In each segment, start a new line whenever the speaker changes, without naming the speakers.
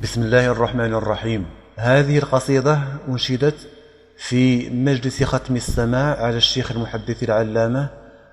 بسم الله الرحمن الرحيم. هذه القصيدة أنشدت في مجلس ختم السماع على الشيخ المحدث العلامة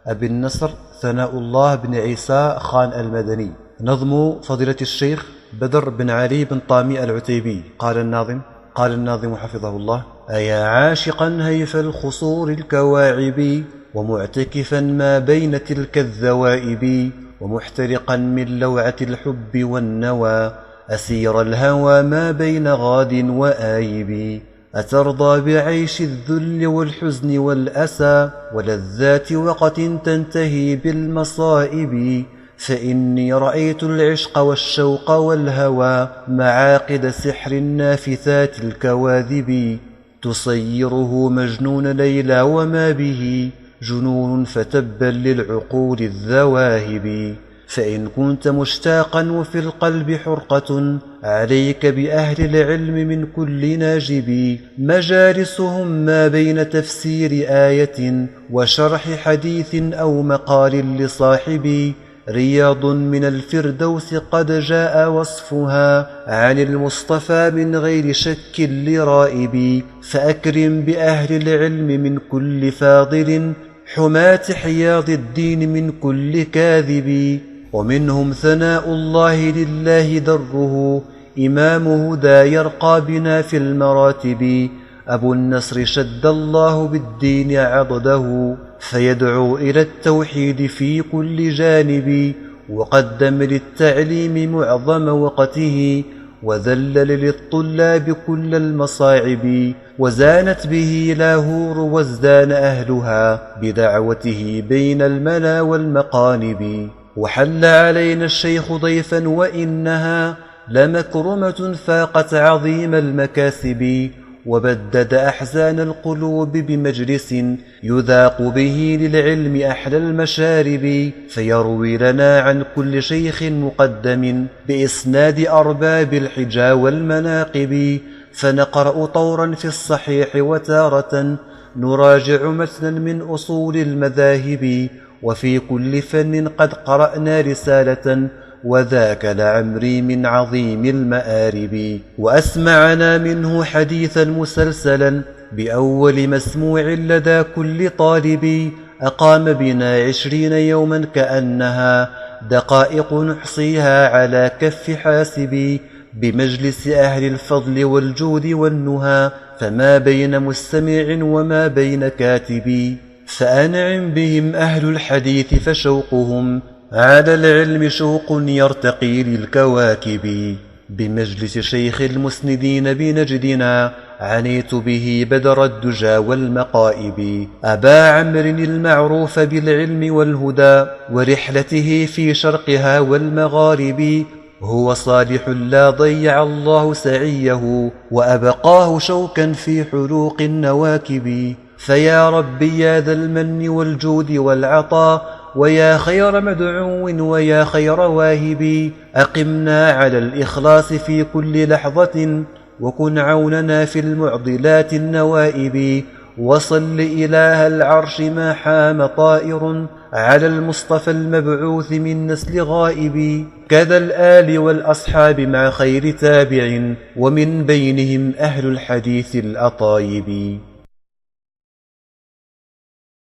أبي النصر ثناء الله بن عيسى خان المدني. نظم فضيلة الشيخ بدر بن علي بن طامي العتيبي. قال الناظم حفظه الله: أيا عاشقا هيف الخصور الكواعب، ومعتكفا ما بين تلك الذوائب، ومحترقا من لوعة الحب والنوى، أسير الهوى ما بين غاد وآيب، أترضى بعيش الذل والحزن والأسى، ولذات وقت تنتهي بالمصائب؟ فإني رأيت العشق والشوق والهوى معاقد سحر النافثات الكواذب، تصيره مجنون ليلى وما به جنون، فتبا للعقول الذواهب. فإن كنت مشتاقا وفي القلب حرقة، عليك بأهل العلم من كل ناجب، مجالسهم ما بين تفسير آية وشرح حديث أو مقال لصاحب، رياض من الفردوس قد جاء وصفها عن المصطفى من غير شك لرائب. فأكرم بأهل العلم من كل فاضل، حماة حياض الدين من كل كاذب، ومنهم ثناء الله لله دره، إمام هدى يرقى بنا في المراتب، أبو النصر شد الله بالدين عضده، فيدعو إلى التوحيد في كل جانب، وقدم للتعليم معظم وقته، وذلل للطلاب كل المصاعب، وزانت به لاهور وازدان أهلها بدعوته بين الملا والمقانب. وحل علينا الشيخ ضيفا وإنها لمكرمة فاقت عظيم المكاسب، وبدد أحزان القلوب بمجلس يذاق به للعلم أحلى المشارب، فيروي لنا عن كل شيخ مقدم بإسناد أرباب الحجى والمناقب، فنقرأ طورا في الصحيح وتارة نراجع متنا من أصول المذاهب، وفي كل فن قد قرأنا رسالة، وذاك لعمري من عظيم المآرب. وأسمعنا منه حديثا مسلسلا بأول مسموع لدى كل طالب، أقام بنا 20 يوما كأنها دقائق نحصيها على كف حاسب، بمجلس أهل الفضل والجود والنهى، فما بين مستمع وما بين كاتب. فأنعم بهم أهل الحديث فشوقهم على العلم شوق يرتقي للكواكب، بمجلس شيخ المسندين بنجدنا عنيت به بدر الدجى والمقائب، أبا عمرو المعروف بالعلم والهدى، ورحلته في شرقها والمغارب، هو صالح لا ضيع الله سعيه، وأبقاه شوكا في حلوق النواكب. فيا ربي يا ذا المن والجود والعطاء، ويا خير مدعو ويا خير واهب، أقمنا على الإخلاص في كل لحظة، وكن عوننا في المعضلات النوائب، وصل إله العرش ما حام طائر على المصطفى المبعوث من نسل غائب، كذا الآل والأصحاب مع خير تابع، ومن بينهم أهل الحديث الأطايب.